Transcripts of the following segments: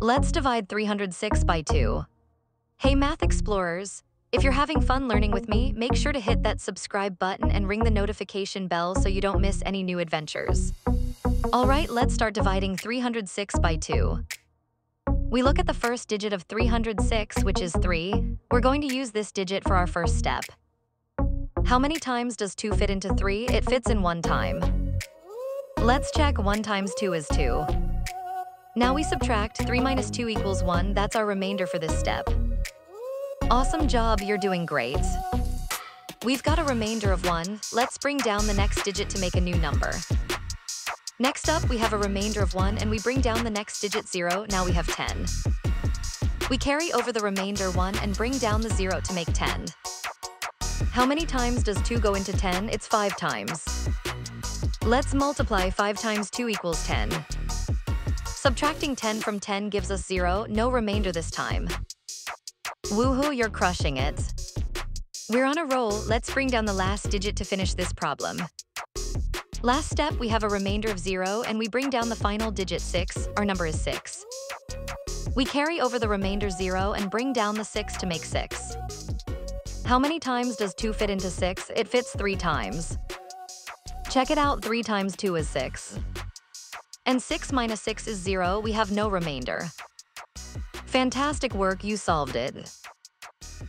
Let's divide 306 by 2. Hey Math Explorers! If you're having fun learning with me, make sure to hit that subscribe button and ring the notification bell so you don't miss any new adventures. Alright, let's start dividing 306 by 2. We look at the first digit of 306, which is 3. We're going to use this digit for our first step. How many times does 2 fit into 3? It fits in 1 time. Let's check 1 times 2 is 2. Now we subtract 3 minus 2 equals 1. That's our remainder for this step. Awesome job, you're doing great. We've got a remainder of 1. Let's bring down the next digit to make a new number. Next up, we have a remainder of 1 and we bring down the next digit 0. Now we have 10. We carry over the remainder 1 and bring down the 0 to make 10. How many times does 2 go into 10? It's 5 times. Let's multiply 5 times 2 equals 10. Subtracting 10 from 10 gives us 0, no remainder this time. Woohoo, you're crushing it. We're on a roll. Let's bring down the last digit to finish this problem. Last step, we have a remainder of 0 and we bring down the final digit 6. Our number is 6. We carry over the remainder 0 and bring down the 6 to make 6. How many times does 2 fit into 6? It fits 3 times. Check it out, 3 times 2 is 6. And 6 minus 6 is 0, we have no remainder. Fantastic work, you solved it.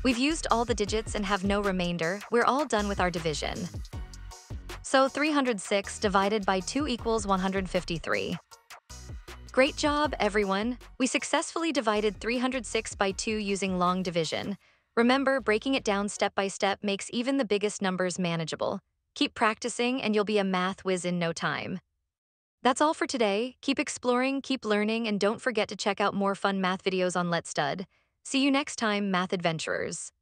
We've used all the digits and have no remainder. We're all done with our division. So 306 divided by 2 equals 153. Great job, everyone! We successfully divided 306 by 2 using long division. Remember, breaking it down step by step makes even the biggest numbers manageable. Keep practicing and you'll be a math whiz in no time. That's all for today. Keep exploring, keep learning, and don't forget to check out more fun math videos on Let's Stud. See you next time, Math Adventurers.